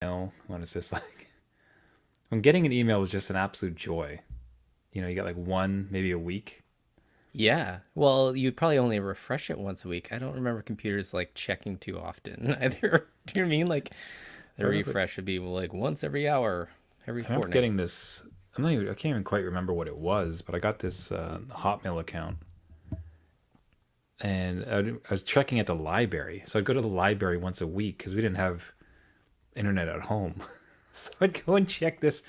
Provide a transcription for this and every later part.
when it's just like when getting an email was just an absolute joy. You get like one, maybe a week. Yeah. Well, you'd probably only refresh it once a week. I don't remember computers like checking too often either. Do you mean like I the remember, refresh would be like once every hour, every I remember fortnight? getting this. I can't even quite remember what it was, but I got this Hotmail account, and I was checking at the library. So I'd go to the library once a week because we didn't have internet at home. So I'd go and check this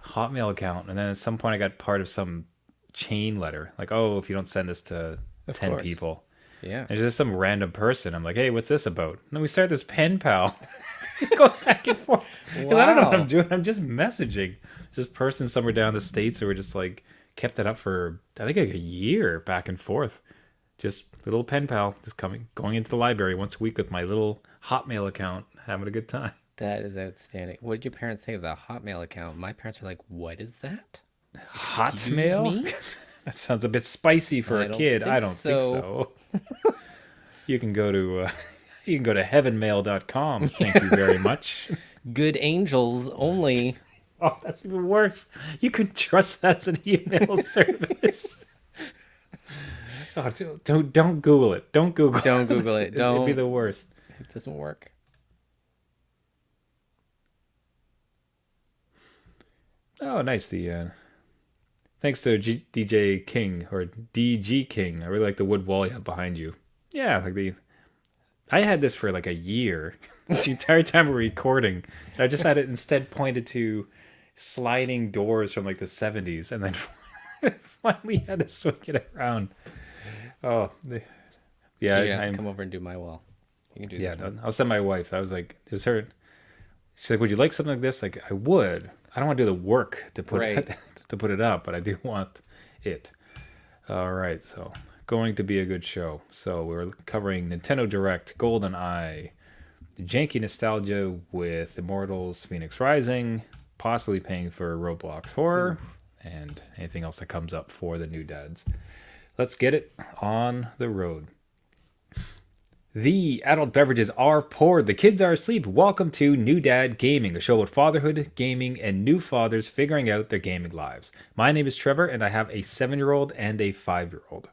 Hotmail account, and then at some point I got part of some chain letter, like, oh, if you don't send this to Of 10 course. people, Yeah. there's just some random person. I'm like, hey, what's this about? And then we start this pen pal, going back and forth because I don't know what I'm Wow. doing. I'm just messaging this person somewhere down the states, who were just like kept it up for I think like a year back and forth. Just little pen pal, just going into the library once a week with my little Hotmail account, having a good time. That is outstanding. What did your parents say of the Hotmail account? My parents were like, "What is that? Excuse Hotmail? me?" That sounds a bit spicy for I a don't kid. I think don't think so. so. You can go to heavenmail.com. Thank you very much. Good angels only. Oh, that's even worse. You can trust that as an email service. Oh, don't Google it. Don't Google Don't it. Google it. It'd be Don't. the worst. It doesn't work. Oh, nice. The thanks to DJ King or DG King. I really like the wood wall you have behind you. Yeah, like the I had this for like a year. The entire time we're recording. I just had it instead pointed to sliding doors from like the 70s, and then finally had to swing it around. Oh, You're yeah, gonna have to I'm come over and do my wall. You can do yeah. this No, one. I'll send my wife. I was like, it was her. She's like, would you like something like this? Like, I would. I don't want to do the work to put Right. it to put it up, but I do want it. All right, so going to be a good show. So we were covering Nintendo Direct, Golden Eye, janky nostalgia with Immortals, Phoenix Rising, possibly paying for Roblox Horror, Ooh. and anything else that comes up for the new dads. Let's get it on the road. The adult beverages are poured. The kids are asleep. Welcome to New Dad Gaming, a show about fatherhood, gaming, and new fathers figuring out their gaming lives. My name is Trevor, and I have a 7-year-old and a 5-year-old.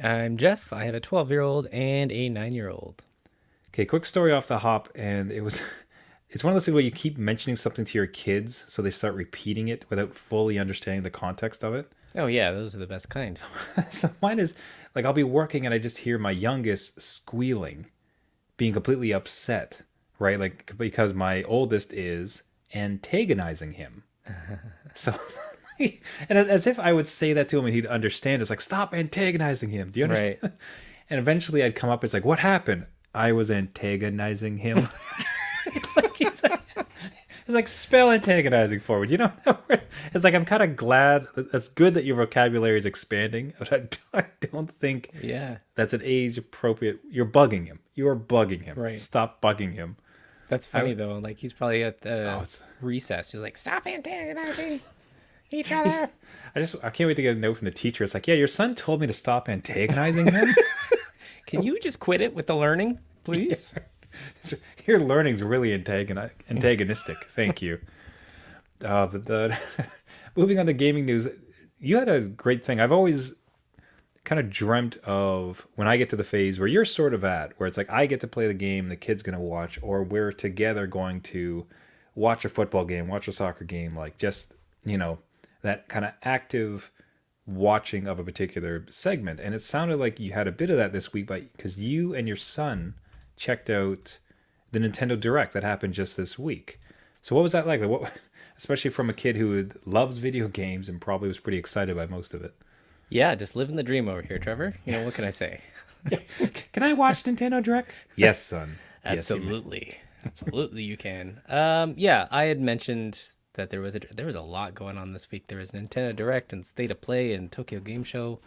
I'm Jeff. I have a 12-year-old and a 9-year-old. Okay, quick story off the hop, and it's one of those things where you keep mentioning something to your kids, so they start repeating it without fully understanding the context of it. Oh yeah, those are the best kind. So mine is like I'll be working and I just hear my youngest squealing, being completely upset, right? Like because my oldest is antagonizing him. So, and as if I would say that to him and he'd understand. It's like, stop antagonizing him. Do you Right. understand? And eventually I'd come up. It's like, what happened? I was antagonizing him. Like it's like spell antagonizing forward. You know, it's like I'm kind of glad. That's good that your vocabulary is expanding, but I don't think Yeah. that's an age appropriate. You're bugging him. You're bugging him. Right. Stop bugging him. That's I funny though. Like he's probably at oh, the it's recess. He's like, "Stop antagonizing each he's, other." I can't wait to get a note from the teacher. It's like, yeah, your son told me to stop antagonizing him. Can you just quit it with the learning, please? Your learning's really antagonistic. Thank you. But moving on to gaming news, you had a great thing. I've always kind of dreamt of when I get to the phase where you're sort of at, where it's like I get to play the game, the kid's gonna watch, or we're together going to watch a football game, watch a soccer game, like just that kind of active watching of a particular segment. And it sounded like you had a bit of that this week, but because you and your son checked out the Nintendo Direct that happened just this week. So what was that like? Like what, especially from a kid who loves video games and probably was pretty excited by most of it. Yeah, just living the dream over here, Trevor. You know, what can I say? Can I watch Nintendo Direct? Yes, son. Yes, you may. Absolutely. Absolutely you can. Yeah, I had mentioned that there was a lot going on this week. There was Nintendo Direct and State of Play and Tokyo Game Show,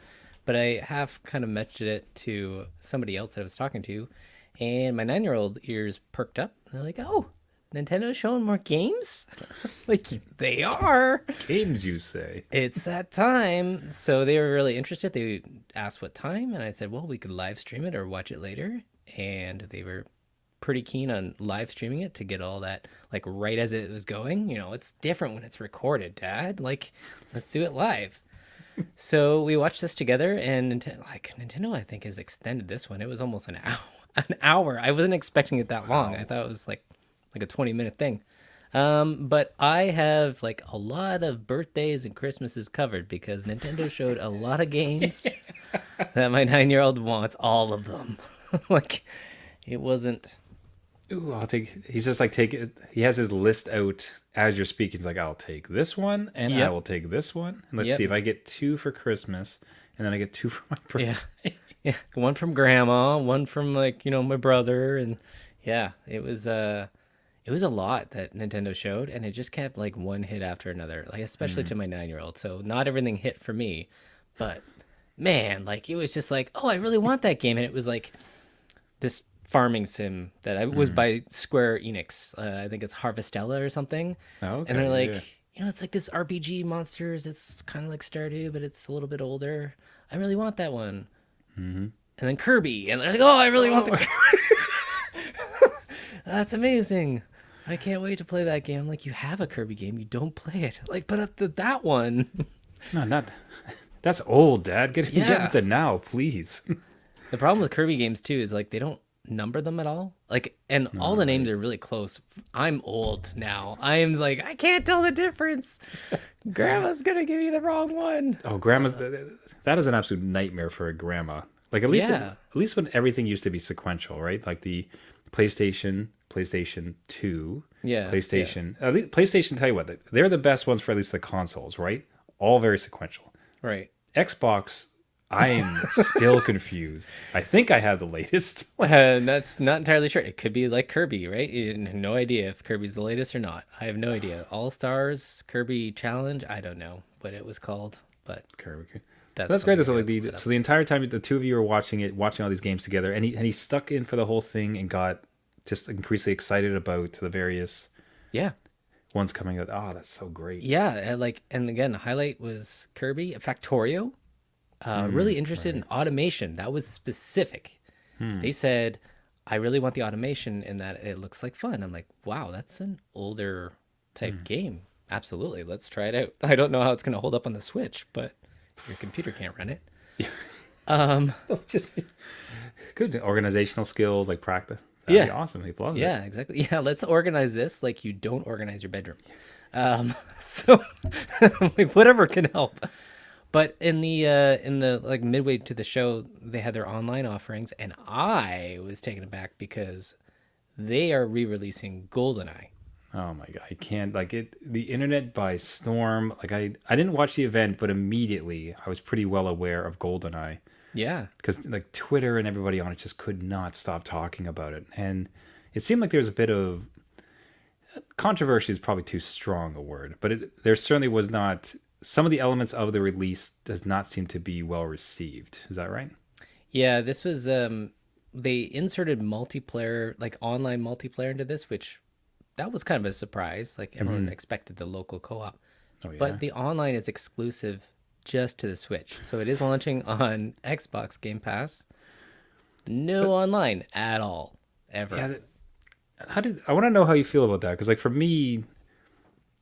but I have kind of mentioned it to somebody else that I was talking to, and my 9-year-old ears perked up. They're like, "Oh, Nintendo's showing more games?" Like they are. Games, you say? It's that time. So they were really interested. They asked what time, and I said, well, we could live stream it or watch it later. And they were pretty keen on live streaming it to get all that like right as it was going. You know, it's different when it's recorded, Dad. Like, let's do it live. So we watched this together, and Nintendo, I think, has extended this one. It was almost an hour. An hour. I wasn't expecting it that long. I thought it was like a 20-minute thing. But I have like a lot of birthdays and Christmases covered because Nintendo showed a lot of games that my 9-year-old wants, all of them. Like, it wasn't. Ooh, I'll take. He's just like he has his list out as you're speaking. He's like, I'll take this one, and I Yep. will take this one, and let's Yep. see if I get 2 for Christmas, and then I get 2 for my birthday. Yeah. Yeah. One from grandma, one from like, my brother. And yeah, it was a lot that Nintendo showed, and it just kept like one hit after another, like especially to my 9-year-old. So not everything hit for me, but man, like it was just like, oh, I really want that game. And it was like this farming sim that was by Square Enix. I think it's Harvestella or something. Oh, okay, And they're like, yeah. it's like this RPG monsters. It's kind of like Stardew, but it's a little bit older. I really want that one. And then Kirby, and they're like, oh, I really want the Kirby. That's amazing. I can't wait to play that game. I'm like, you have a Kirby game, you don't play it. Like, but that one. No, not. That's old, Dad. Get Yeah. with it now, please. The problem with Kirby games too is like they don't number them at all. Like, and all the names are really close. I'm old now. I am like, I can't tell the difference. Grandma's gonna give you the wrong one. Oh, grandma's. That is an absolute nightmare for a grandma. Like at least, Yeah. at least when everything used to be sequential, right? Like the PlayStation 2, Yeah, PlayStation. At least PlayStation. Tell you what, they're the best ones for at least the consoles, right? All very sequential. Right. Xbox, I am still confused. I think I have the latest. That's not entirely sure. It could be like Kirby, right? You have no idea if Kirby's the latest or not. I have no idea. All Stars, Kirby Challenge. I don't know what it was called, but That's great. So something like the entire time the two of you were watching all these games together, and he stuck in for the whole thing and got just increasingly excited about the various yeah. ones coming out. Oh, that's so great. Yeah, and again, the highlight was Kirby, Factorio. Really interested in automation. That was specific. They said, I really want the automation in that it looks like fun. I'm like, wow, that's an older type game. Absolutely. Let's try it out. I don't know how it's going to hold up on the Switch, but your computer can't run it. Just good organizational skills, like practice. That'd be awesome. He loves it. Yeah, exactly. Yeah, let's organize this like you don't organize your bedroom. So like whatever can help. But in the like midway to the show, they had their online offerings, and I was taken aback because they are re-releasing GoldenEye. Oh my god, I can't like it. The internet by storm. Like I didn't watch the event, but immediately I was pretty well aware of GoldenEye Yeah. because like Twitter and everybody on it just could not stop talking about it, and it seemed like there was a bit of controversy. Is probably too strong a word, but there certainly was not. Some of the elements of the release does not seem to be well received. Is that right? Yeah, this was they inserted multiplayer, like online multiplayer into this, which that was kind of a surprise. Like everyone expected the local co-op. Oh yeah. But the online is exclusive just to the Switch. So it is launching on Xbox Game Pass. No online at all, ever. Yeah, I want to know how you feel about that? Because like for me,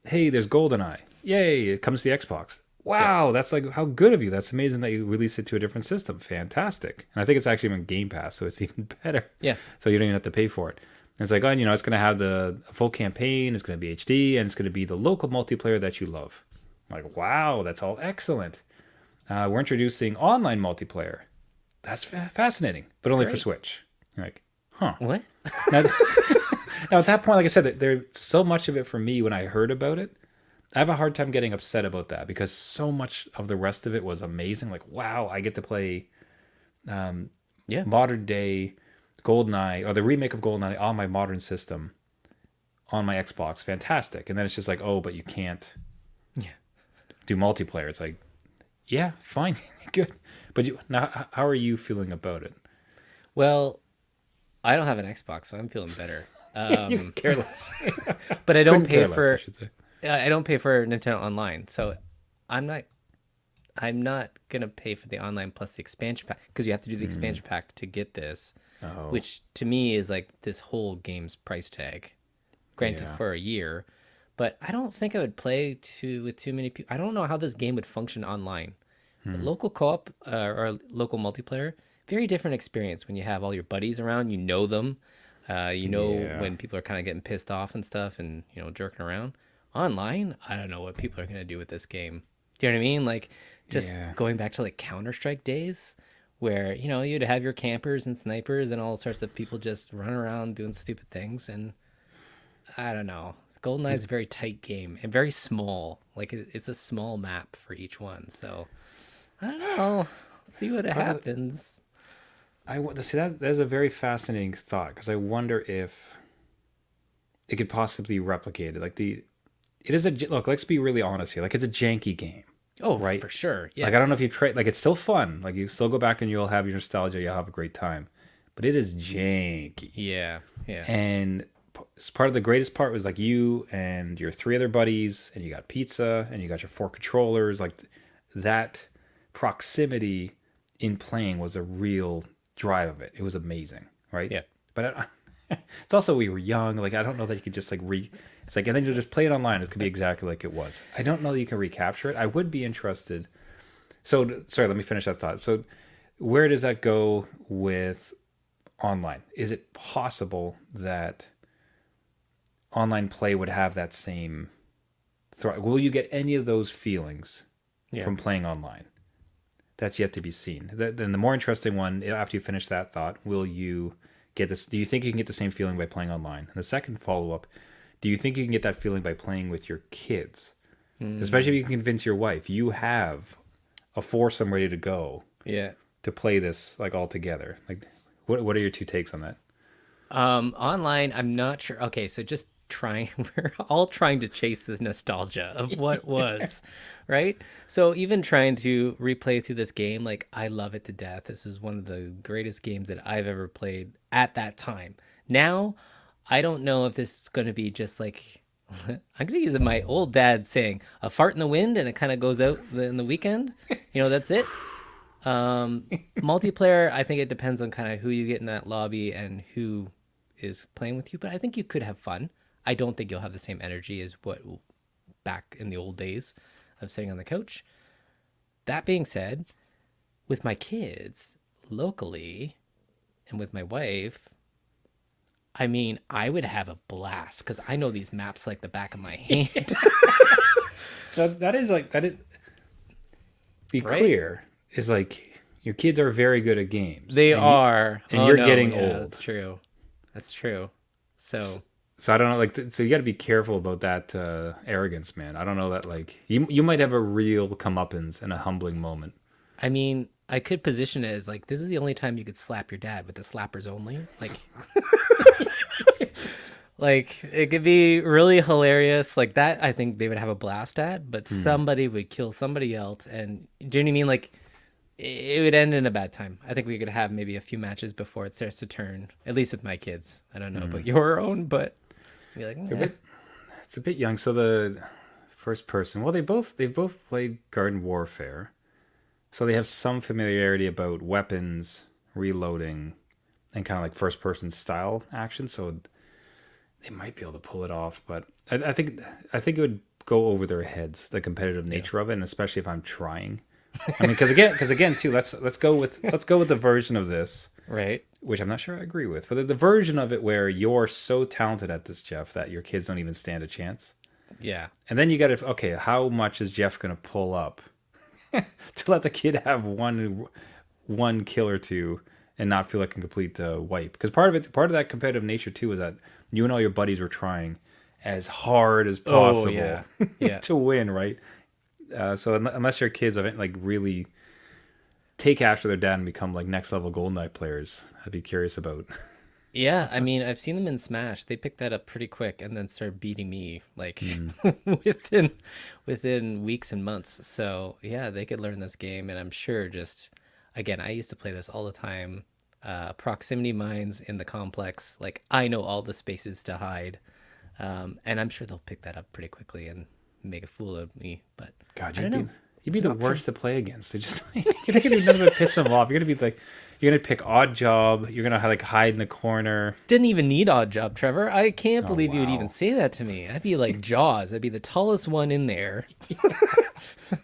hey, there's GoldenEye. Yay! It comes to the Xbox. Wow, that's like how good of you. That's amazing that you released it to a different system. Fantastic. And I think it's actually on Game Pass, so it's even better. Yeah. So you don't even have to pay for it. And it's like, oh, it's going to have the full campaign. It's going to be HD, and it's going to be the local multiplayer that you love. I'm like, wow, that's all excellent. We're introducing online multiplayer. That's fascinating, but only for Great. Switch. You're like, huh. What? Now, now, at that point, like I said, there's so much of it for me when I heard about it. I have a hard time getting upset about that because so much of the rest of it was amazing. Like, wow, I get to play modern day GoldenEye or the remake of GoldenEye on my modern system on my Xbox. Fantastic. And then it's just like, oh, but you can't do multiplayer. It's like, yeah, fine, good. But now, how are you feeling about it? Well, I don't have an Xbox, so I'm feeling better. You care less. But I don't Couldn't pay care less, for I should say. I don't pay for Nintendo Online, so I'm not gonna pay for the online plus the expansion pack because you have to do the expansion pack to get this. Oh, which to me is like this whole game's price tag. Granted, yeah. for a year, but I don't think I would play with too many people. I don't know how this game would function online. Hmm. Local co-op or local multiplayer, very different experience when you have all your buddies around. You know them. You know Yeah. when people are kind of getting pissed off and stuff, and jerking around. Online, I don't know what people are gonna do with this game. Do you know what I mean? Like just Yeah. going back to like Counter Strike days, where you'd have your campers and snipers and all sorts of people just running around doing stupid things, and I don't know. GoldenEye is a very tight game and very small. Like it's a small map for each one, so I don't know. See what Part of happens. see that's a very fascinating thought because I wonder if it could possibly replicate it. Like it is look. Let's be really honest here. Like it's a janky game, Oh, right? for sure. Like I don't know if Yes. you try. Like it's still fun. Like you still go back and you'll have your nostalgia. You'll have a great time, but it is janky. Yeah. Yeah. And part of the greatest part was like you and your three other buddies, and you got pizza, and you got your four controllers. Like that proximity in playing was a real drive of it. It was amazing, right? Yeah. But it's also we were young. Like I don't know that you could just like It's like and then you just play it online. It could be exactly like it was. I don't know that you can recapture it. I would be interested. So sorry, let me finish that thought. So where does that go with online? Is it possible that online play would have that same will you get any of those feelings Yeah. from playing online? That's yet to be seen. Then the more interesting one, after you finish that thought, will you get this? Do you think you can get the same feeling by playing online? And the second follow up, do you think you can get that feeling by playing with your kids? Especially if you can convince your wife, you have a foursome ready to go Yeah. to play this like all together. Like, what are your two takes on that? Online, I'm not sure. Okay, so just trying, we're all trying to chase this nostalgia of what was, right? So even trying to replay through this game, like I love it to death. This is one of the greatest games that I've ever played at that time. Now, I don't know if this is going to be just like, I'm going to use my old dad saying, a fart in the wind and it kind of goes out in the weekend. That's it. Multiplayer, I think it depends on kind of who you get in that lobby and who is playing with you, but I think you could have fun. I don't think you'll have the same energy as what back in the old days of sitting on the couch. That being said, with my kids locally and with my wife, I mean, I would have a blast because I know these maps like the back of my hand, That is like that is be right? clear is like your kids are very good at games. They and you, are. and Oh you're no, getting yeah, old. that's true. That's true. So So I don't know, like, so you got to be careful about that arrogance, man. I don't know that, like, you might have a real comeuppance and a humbling moment. I mean, I could position it as like this is the only time you could slap your dad with the slappers only. Like it could be really hilarious. Like that I think they would have a blast at, but somebody would kill somebody else and do you know what I mean? Like it would end in a bad time. I think we could have maybe a few matches before it starts to turn. At least with my kids. I don't know about your own, but be like, They're a bit, it's a bit young. So the first person, well, they've both played Garden Warfare, so they have some familiarity about weapons, reloading, and kind of like first person style action. So they might be able to pull it off, but I think it would go over their heads the competitive nature of it, and especially if I'm trying. I mean, because again, too, let's go with the version of this, right. which I'm not sure I agree with, but the version of it where you're so talented at this, Jeff, that your kids don't even stand a chance. Yeah. And then you got to, okay, how much is Jeff going to pull up to let the kid have one kill or two and not feel like a complete wipe? Because part of that competitive nature too is that you and all your buddies were trying as hard as possible yeah. Yeah. to win, right? So unless your kids haven't like really take after their dad and become like next level Golden Knight players, I'd be curious about. Yeah, I mean, I've seen them in Smash. They picked that up pretty quick and then started beating me like within weeks and months. So yeah, they could learn this game, and I'm sure just again, I used to play this all the time. Proximity mines in the complex, like I know all the spaces to hide, and I'm sure they'll pick that up pretty quickly and make a fool of me. But God, I don't know. You'd be the worst to play against. They're just like, you're not gonna do nothing but piss them off. You're gonna be like, you're gonna pick odd job. You're gonna like hide in the corner. Didn't even need odd job, Trevor. I can't believe you would wow. even say that to me. I'd be like Jaws. I'd be the tallest one in there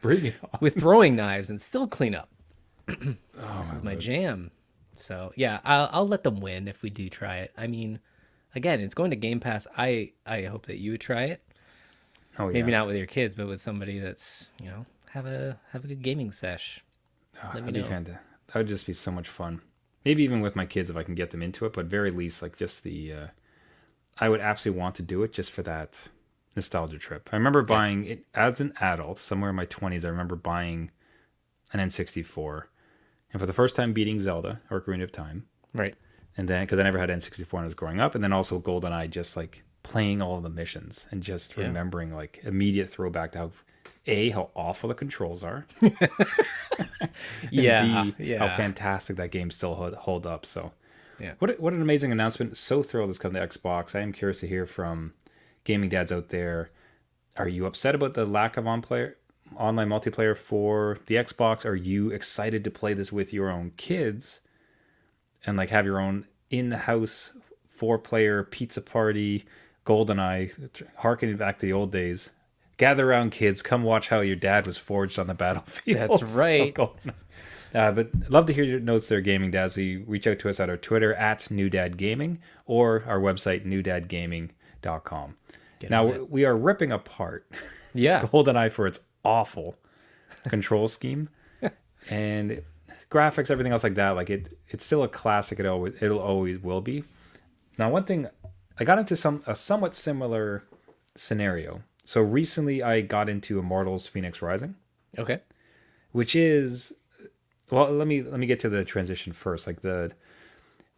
Bring it on. with throwing knives and still clean up. Oh, This is my jam. So yeah, I'll let them win if we do try it. I mean, again, it's going to Game Pass. I hope that you would try it. Oh yeah. Maybe not with your kids, but with somebody that's have a good gaming sesh. Oh, Let me that'd be know. fantastic. That would just be so much fun. Maybe even with my kids if I can get them into it, but very least like just the I would absolutely want to do it just for that nostalgia trip. I remember buying it as an adult, somewhere in my 20s. I remember buying an N64 and for the first time beating Zelda Ocarina of Time. Right. And then because I never had N64 when I was growing up, and then also GoldenEye, just like playing all of the missions and just remembering like immediate throwback to how awful the controls are. Yeah. B, how fantastic that game still hold up. So, Yeah. what an amazing announcement! So thrilled it's come to Xbox. I am curious to hear from gaming dads out there. Are you upset about the lack of online multiplayer for the Xbox? Are you excited to play this with your own kids and like have your own in-house 4-player pizza party, GoldenEye, harkening back to the old days? Gather around, kids. Come watch how your dad was forged on the battlefield. That's right. But love to hear your notes there, gaming dads. So you reach out to us at our Twitter at NewDadGaming or our website newdadgaming.com. Now we are ripping apart Yeah. GoldenEye for its awful control scheme and graphics, everything else like that. Like it's still a classic. It'll always will be. Now, one thing I got into a somewhat similar scenario. So recently I got into Immortals Phoenix Rising, Okay. which is, well, let me get to the transition first. Like the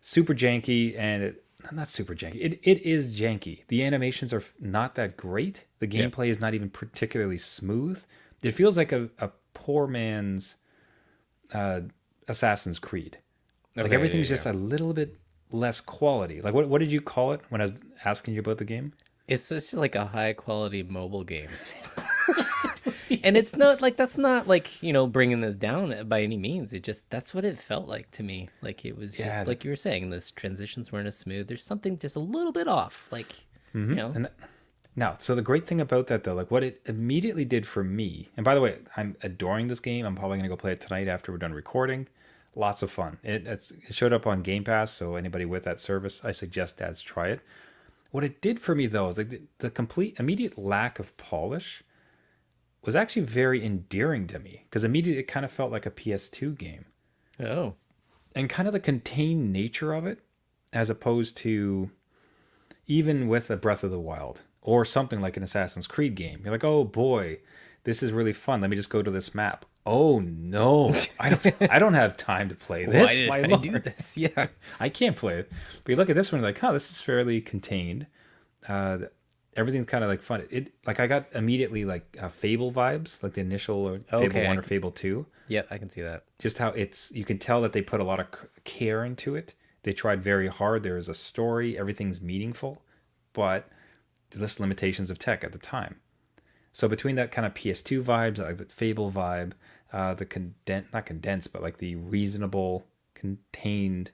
super janky and not super janky. It is janky. The animations are not that great. The gameplay is not even particularly smooth. It feels like a poor man's Assassin's Creed. Like Okay, everything's just a little bit less quality. Like what did you call it when I was asking you about the game? It's just like a high quality mobile game. And it's not like, that's not like, bringing this down by any means. It just, that's what it felt like to me. Like it was just like you were saying, the transitions weren't as smooth. There's something just a little bit off. Like, And now, so the great thing about that though, like what it immediately did for me, and by the way, I'm adoring this game. I'm probably going to go play it tonight after we're done recording. Lots of fun. It showed up on Game Pass, so anybody with that service, I suggest dads try it. What it did for me though is like the complete immediate lack of polish was actually very endearing to me because immediately it kind of felt like a PS2 game. oh, And kind of the contained nature of it, as opposed to even with a Breath of the Wild or something like an Assassin's Creed game. You're like, oh boy, this is really fun. Let me just go to this map. Oh no, I don't have time to play this. why did I do this? Yeah. I can't play it. But you look at this one, like, this is fairly contained. Everything's kind of like fun. It like I got immediately like Fable vibes, like the initial Fable 1 or Fable 2. Yeah, I can see that. Just how you can tell that they put a lot of care into it. They tried very hard. There is a story. Everything's meaningful, but there's limitations of tech at the time. So between that kind of PS2 vibes, like the Fable vibe, not condensed, but like the reasonable, contained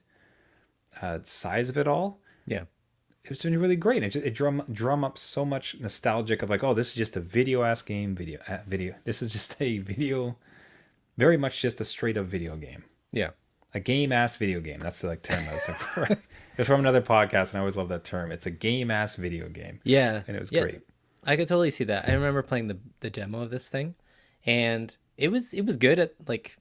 size of it all, Yeah. it's been really great. It drum up so much nostalgic of like, oh, this is just a video ass game. Video. This is just a video, very much just a straight up video game. Yeah. A game ass video game. That's the term I was looking for. It's from another podcast, and I always love that term. It's a game ass video game. Yeah. And it was great. I could totally see that. I remember playing the demo of this thing, and it was good.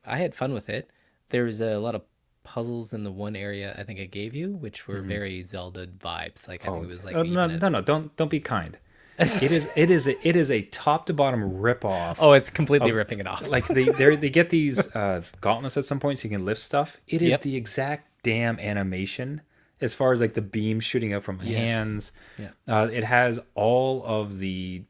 I had fun with it. There was a lot of puzzles in the one area I think I gave you, which were very Zelda vibes. Like I think it was like no, don't be kind. It is a top to bottom rip off. Oh, it's completely ripping it off. Like they get these gauntlets at some point so you can lift stuff. It is the exact damn animation as far as like the beam shooting out from hands. Yeah. It has all of the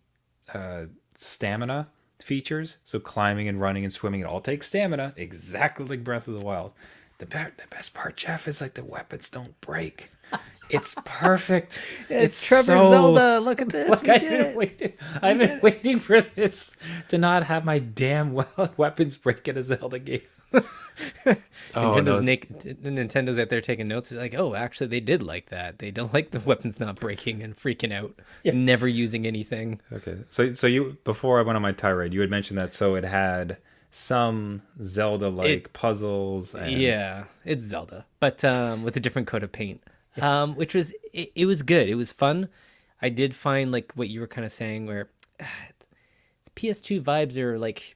stamina features. So climbing and running and swimming, it all takes stamina, exactly like Breath of the Wild. The best part, Jeff, is like the weapons don't break. It's perfect. It's It's Trevor so Zelda. Look at this. Look, We did it. I've been waiting for this to not have my damn weapons break in a Zelda game. Oh no. Nintendo's out there taking notes. They're like, oh, actually, they did like that. They don't like the weapons not breaking and freaking out, Yeah. never using anything. Okay. So you before I went on my tirade, you had mentioned that so it had some Zelda-like puzzles and Yeah, it's Zelda, but with a different coat of paint, which was it was good. It was fun. I did find like what you were kind of saying, where it's PS2 vibes are like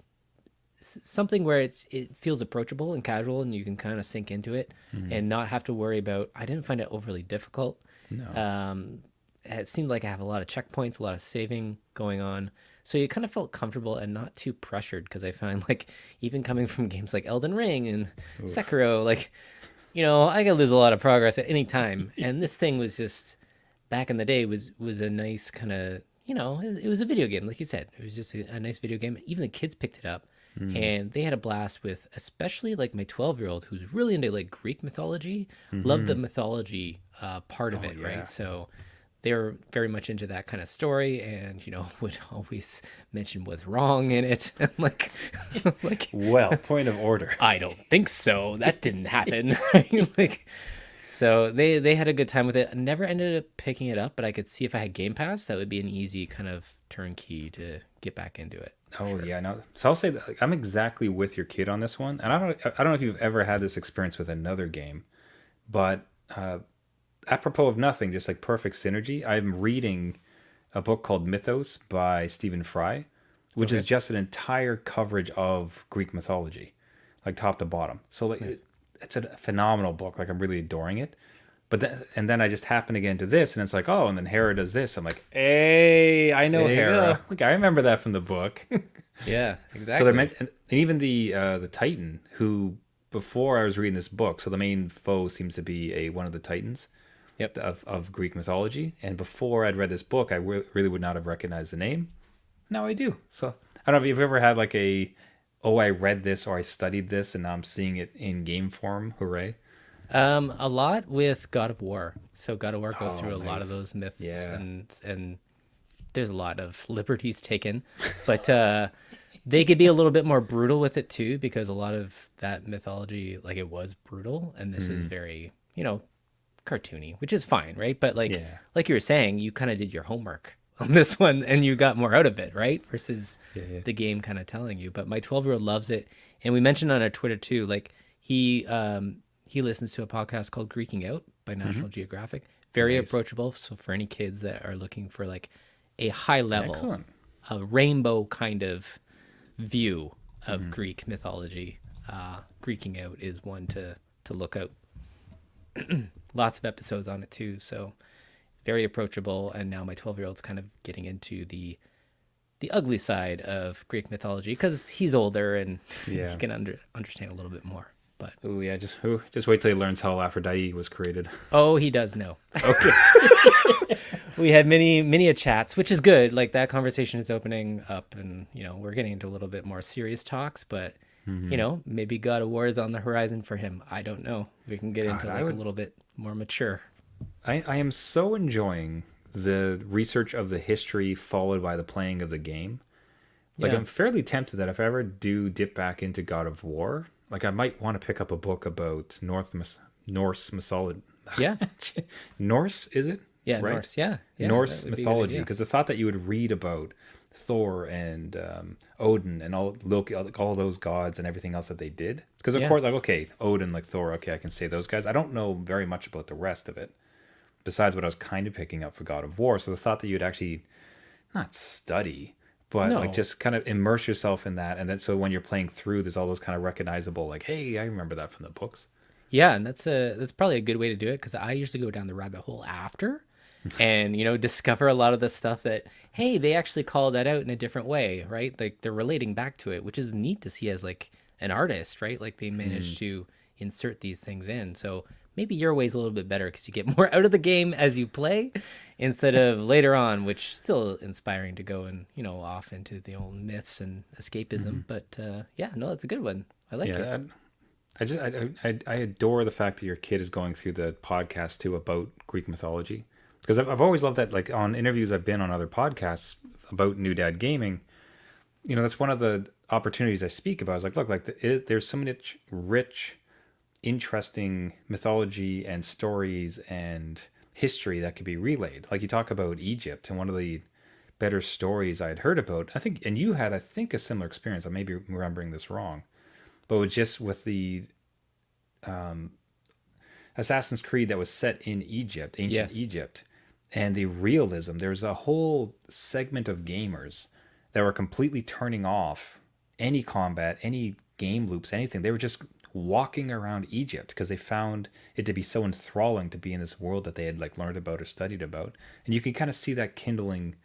something where it feels approachable and casual, and you can kind of sink into it and not have to worry about. I didn't find it overly difficult. no. It seemed like I have a lot of checkpoints, a lot of saving going on. So you kind of felt comfortable and not too pressured, because I find like even coming from games like Elden Ring and Sekiro, like, I could lose a lot of progress at any time. And this thing was just back in the day was a nice kind of, it was a video game, like you said. It was just a nice video game. Even the kids picked it up and they had a blast with, especially like my 12-year-old who's really into like Greek mythology, loved the mythology part of it, yeah. right? So they're very much into that kind of story, and would always mention what's wrong in it. And like Well, point of order. I don't think so, that didn't happen. Like, so they had a good time with it. I never ended up picking it up, but I could see if I had Game Pass, that would be an easy kind of turnkey to get back into it. Oh yeah, no. So I'll say that like, I'm exactly with your kid on this one, and I don't know if you've ever had this experience with another game, but apropos of nothing, just like perfect synergy. I'm reading a book called Mythos by Stephen Fry, which is just an entire coverage of Greek mythology, like top to bottom. So like it's a phenomenal book. Like I'm really adoring it. But then I just happen to get into this, and it's like, oh, and then Hera does this. I'm like, hey, I know There you Hera. go. Like I remember that from the book. Yeah, So exactly. they're meant, and even the Titan, who before I was reading this book, so the main foe seems to be one of the Titans Yep. of Greek mythology. And before I'd read this book, I really would not have recognized the name. Now I do. So I don't know if you've ever had like oh, I read this or I studied this, and now I'm seeing it in game form. Hooray! A lot with God of War. So God of War goes through a lot nice. of those myths, Yeah. and there's a lot of liberties taken, but they could be a little bit more brutal with it too, because a lot of that mythology, like, it was brutal, and this is very, cartoony, which is fine, right? But like Yeah. like you were saying, you kind of did your homework on this one and you got more out of it, right? Versus Yeah. the game kind of telling you. But my 12-year-old loves it, and we mentioned on our Twitter too, like he listens to a podcast called Greeking Out by National Geographic. Very approachable. So for any kids that are looking for like a high level, Excellent. a rainbow kind of view of Greek mythology, Greeking Out is one to look out. Lots of episodes on it too. So it's very approachable. And now my 12-year-old's kind of getting into the ugly side of Greek mythology, because he's older and Yeah. he can understand a little bit more. But Oh yeah, just wait till he learns how Aphrodite was created. oh, he does know. Okay. We had many chats, which is good. Like, that conversation is opening up, and we're getting into a little bit more serious talks. But maybe God of War is on the horizon for him. I don't know. We can get into God, like a little bit more mature. I am so enjoying the research of the history followed by the playing of the game. Like Yeah. I'm fairly tempted that if I ever do dip back into God of War, like I might want to pick up a book about Norse mythology. Yeah, Norse, is it? yeah, Right? Norse. Yeah, yeah, Norse that would be a good mythology, idea. because the thought that you would read about Thor and Odin and all Loki, all those gods and everything else that they did, because of Yeah. course, like, okay, Odin, like Thor, okay, I can say those guys. I don't know very much about the rest of it besides what I was kind of picking up for God of War. So the thought that you'd actually not study, but No. like just kind of immerse yourself in that, and then so when you're playing through, there's all those kind of recognizable, like, hey, I remember that from the books. Yeah, and that's probably a good way to do it, because I usually go down the rabbit hole after, and discover a lot of the stuff that, hey, they actually call that out in a different way, right? Like, they're relating back to it, which is neat to see as like an artist, right? Like, they managed to insert these things in. So maybe your way's a little bit better, because you get more out of the game as you play instead of later on, which still inspiring to go and off into the old myths and escapism. But yeah, no, that's a good one. I like it. Yeah, I adore the fact that your kid is going through the podcast too about Greek mythology, because I've always loved that. Like on interviews I've been on other podcasts about New Dad Gaming, that's one of the opportunities I speak about. Is like, look, like there's so much rich, interesting mythology and stories and history that could be relayed. Like you talk about Egypt, and one of the better stories I had heard about, I think, and you had, I think, a similar experience. I may be remembering this wrong, but it was just with the Assassin's Creed that was set in Egypt, ancient Yes. Egypt, and the realism. There's a whole segment of gamers that were completely turning off any combat, any game loops, anything. They were just walking around Egypt because they found it to be so enthralling to be in this world that they had like learned about or studied about. And you can kind of see that kindling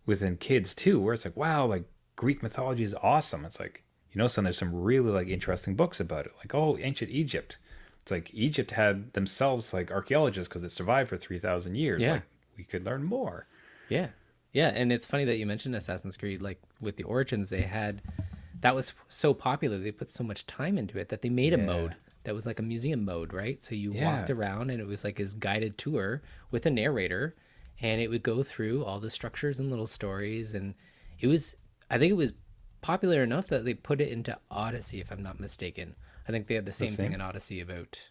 within kids too, where it's like, wow, like Greek mythology is awesome. It's like, son, there's some really like interesting books about it. Like, oh, ancient Egypt. It's like Egypt had themselves like archaeologists because it survived for 3,000 years. Yeah. Like we could learn more. Yeah. Yeah. And it's funny that you mentioned Assassin's Creed, like with the Origins, that was so popular. They put so much time into it that they made a Yeah. mode that was like a museum mode, right? So you Yeah. walked around and it was like this guided tour with a narrator, and it would go through all the structures and little stories. And I think it was popular enough that they put it into Odyssey, if I'm not mistaken. I think they had the same thing in Odyssey about,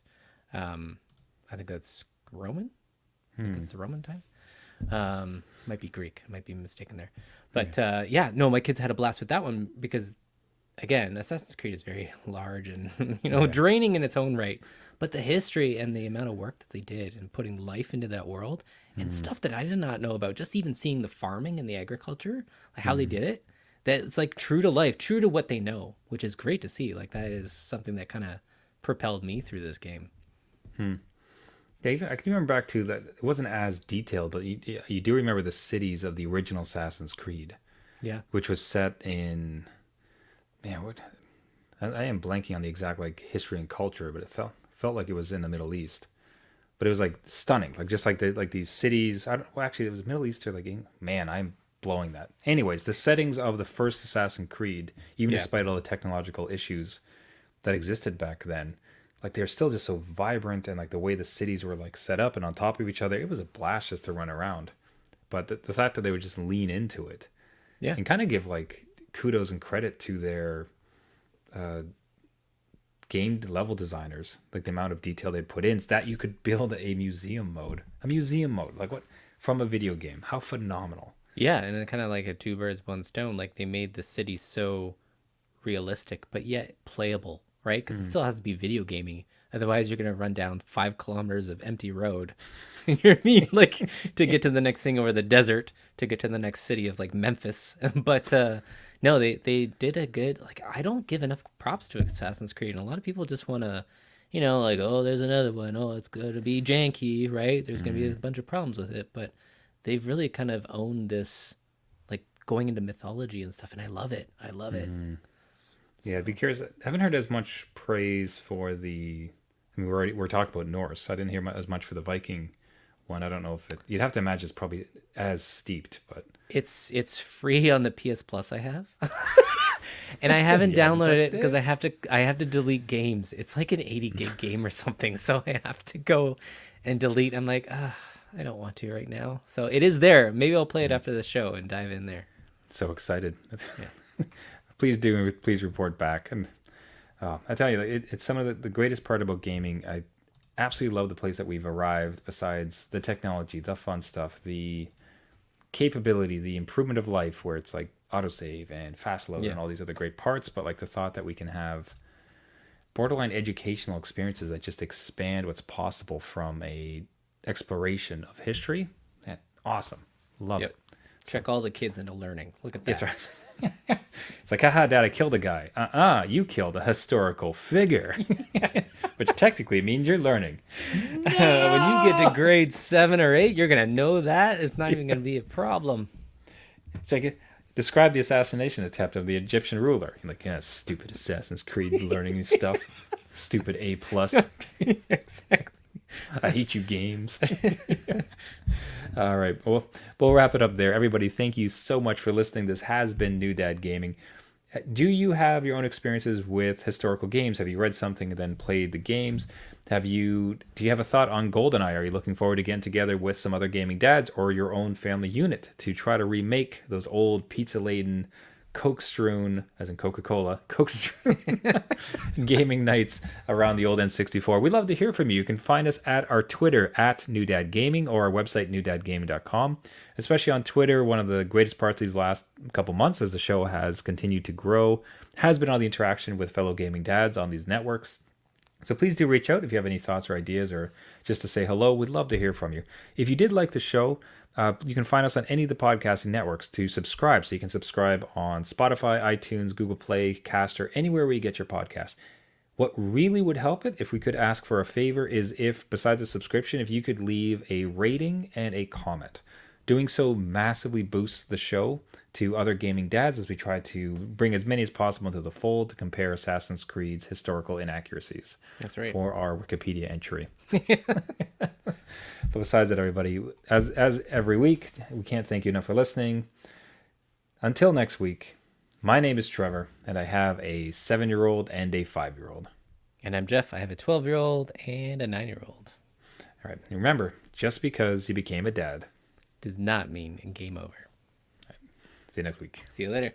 I think that's Roman. I think that's the Roman times. Might be Greek. I might be mistaken there. But yeah, no, my kids had a blast with that one because, again, Assassin's Creed is very large and draining in its own right. But the history and the amount of work that they did and putting life into that world and stuff that I did not know about, just even seeing the farming and the agriculture, like how they did it, that it's like true to life, true to what they know, which is great to see. Like that is something that kind of propelled me through this game. Yeah, even, I can remember back to that. It wasn't as detailed, but you do remember the cities of the original Assassin's Creed, Yeah. which was set in, man, what? I am blanking on the exact like history and culture, but it felt like it was in the Middle East. But it was like stunning, like just like these cities. Well, actually, it was Middle East or like man, I'm blowing that. Anyways, the settings of the first Assassin's Creed, even Yeah. despite all the technological issues that existed back then, like they're still just so vibrant, and like the way the cities were like set up and on top of each other, it was a blast just to run around. But the fact that they would just lean into it Yeah. and kind of give like kudos and credit to their game level designers, like the amount of detail they put in, so that you could build a museum mode, like what, from a video game. How phenomenal. Yeah, and then kind of like a two birds, one stone. Like they made the city so realistic, but yet playable, right? Because it still has to be video gaming. Otherwise, you're gonna run down 5 kilometers of empty road. You know what I mean? Like to get to the next thing over the desert, to get to the next city of like Memphis. But no, they did a good. Like I don't give enough props to Assassin's Creed, and a lot of people just want to, like, oh, there's another one. Oh, it's gonna be janky, right? There's gonna be a bunch of problems with it, but they've really kind of owned this, like going into mythology and stuff, and I love it. I love it. Yeah, I'd be curious. I haven't heard as much praise for the. I mean, we're talking about Norse. I didn't hear as much for the Viking one. I don't know if you'd have to imagine it's probably as steeped, but It's free on the PS Plus I have. And I haven't You haven't downloaded it touched because it? I have to delete games. It's like an 80 gig game or something, so I have to go and delete. I'm like, I don't want to right now. So it is there. Maybe I'll play it after the show and dive in there. so excited. Please report back. And I tell you, it's some of the greatest part about gaming. I absolutely love the place that we've arrived. Besides the technology, the fun stuff, the capability, the improvement of life, where it's like autosave and fast load and all these other great parts, but like the thought that we can have borderline educational experiences that just expand what's possible from a exploration of history. Man, awesome. Love it. Check all the kids into learning. Look at that. That's right. It's like, haha, Dad, I killed a guy. You killed a historical figure. Which technically means you're learning. When you get to grade 7 or 8, you're gonna know that. It's not even gonna be a problem. It's like, describe the assassination attempt of the Egyptian ruler. You're like, yeah, stupid Assassin's Creed learning this stuff. Stupid A+. Exactly. I hate you, games. All right. Well, we'll wrap it up there. Everybody, thank you so much for listening. This has been New Dad Gaming. Do you have your own experiences with historical games? Have you read something and then played the games? Do you have a thought on GoldenEye? Are you looking forward to getting together with some other gaming dads or your own family unit to try to remake those old pizza laden, Coke strewn, as in Coca Cola, Coke strewn gaming nights around the old N64? We'd love to hear from you. You can find us at our Twitter at New Dad Gaming or our website newdadgaming.com. Especially on Twitter, one of the greatest parts of these last couple months as the show has continued to grow has been all the interaction with fellow gaming dads on these networks. So please do reach out if you have any thoughts or ideas or just to say hello. We'd love to hear from you. If you did like the show, you can find us on any of the podcasting networks to subscribe. So you can subscribe on Spotify, iTunes, Google Play, Caster, anywhere where you get your podcast. What really would help it, if we could ask for a favor, is if, besides a subscription, if you could leave a rating and a comment. Doing so massively boosts the show to other gaming dads as we try to bring as many as possible into the fold to compare Assassin's Creed's historical inaccuracies. That's right. For our Wikipedia entry. But besides that, everybody, as every week, we can't thank you enough for listening. Until next week, my name is Trevor, and I have a 7-year-old and a 5-year-old. And I'm Jeff. I have a 12-year-old and a 9-year-old. All right. And remember, just because you became a dad Does not mean game over. See you next week. See you later.